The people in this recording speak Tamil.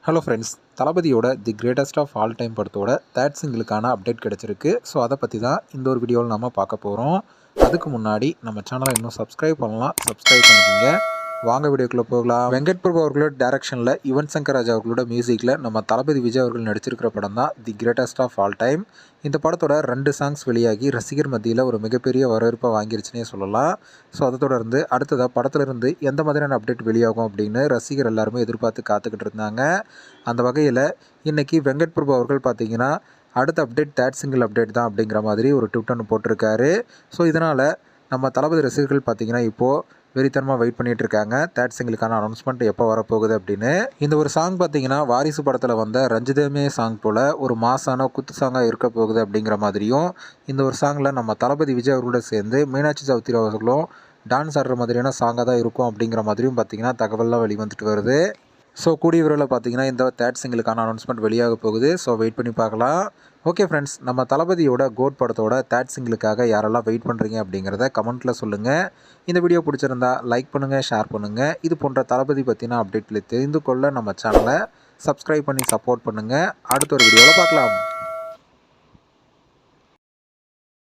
ஹலோ ஃப்ரெண்ட்ஸ், தளபதியோட the greatest of all time படத்தோட தேர்ட் சிங்கிளுக்கான அப்டேட் கிடச்சிருக்கு. ஸோ அதை பற்றி தான் இந்த ஒரு வீடியோவில் நம்ம பார்க்க போகிறோம். அதுக்கு முன்னாடி நம்ம சேனலை இன்னும் சப்ஸ்கிரைப் பண்ணலாம், சப்ஸ்கிரைப் பண்ணிக்கிங்க. வாங்க வீடியோக்குள்ளே போகலாம். வெங்கட் பிரபு அவர்களோட டேரக்ஷனில் யுவன் சங்கர் ராஜா அவர்களோட மியூசிக்கில் நம்ம தளபதி விஜய் அவர்கள் நடிச்சிருக்கிற படம் தான் the greatest of all time. இந்த படத்தோட 2 சாங்ஸ் வெளியாகி ரசிகர் மத்தியில் ஒரு மிகப்பெரிய வரவேற்பை வாங்கிருச்சுன்னே சொல்லலாம். ஸோ அதை தொடர்ந்து அடுத்ததாக படத்துலேருந்து எந்த மாதிரியான அப்டேட் வெளியாகும் அப்படின்னு ரசிகர் எல்லாருமே எதிர்பார்த்து காத்துக்கிட்டு இருந்தாங்க. அந்த வகையில் இன்றைக்கி வெங்கட் பிரபு அவர்கள் பார்த்தீங்கன்னா அடுத்த அப்டேட் தேர்ட் சிங்கிள் அப்டேட் தான் அப்படிங்கிற மாதிரி ஒரு ட்விட் ஒன்று போட்டிருக்காரு. ஸோ இதனால் நம்ம தளபதி ரசிகர்கள் பார்த்தீங்கன்னா இப்போது வெறித்தனமாக வெயிட் பண்ணிகிட்டு இருக்காங்க. தேர்ட் சிங்கிளுக்கான அனௌன்ஸ்மெண்ட் எப்போ வரப்போகுது அப்படின்னு. இந்த ஒரு சாங் பார்த்தீங்கன்னா வாரிசு படத்தில் வந்த ரஞ்சிதமே சாங் போல் ஒரு மாசான குத்து சாங்காக இருக்க போகுது அப்படிங்கிற மாதிரியும், இந்த ஒரு சாங்கில் நம்ம தளபதி விஜய் அவர்களோட சேர்ந்து மீனாட்சி சௌத்ரி அவர்களும் டான்ஸ் ஆடுற மாதிரியான சாங்காக தான் இருக்கும் அப்படிங்கிற மாதிரியும் பார்த்தீங்கன்னா தகவல்லாம் வெளிவந்துட்டு வருது. ஸோ கூடிய விரைவில் பார்த்தீங்கன்னா இந்த தேர்ட் சிங்கிளுக்கான அனௌன்ஸ்மெண்ட் வெளியாக போகுது. ஸோ வெயிட் பண்ணி பார்க்கலாம். ஓகே ஃப்ரெண்ட்ஸ், நம்ம தளபதியோட கோட் படத்தோட தேர்ட் சிங்கிளுக்காக யாரெல்லாம் வெயிட் பண்ணுறீங்க அப்படிங்கிறத கமெண்ட்டில் சொல்லுங்கள். இந்த வீடியோ பிடிச்சிருந்தா லைக் பண்ணுங்கள், ஷேர் பண்ணுங்கள். இது போன்ற தளபதி பற்றின அப்டேட்டில் தெரிந்து கொள்ள நம்ம சேனலை சப்ஸ்கிரைப் பண்ணி சப்போர்ட் பண்ணுங்கள். அடுத்த ஒரு வீடியோவில் பார்க்கலாம்.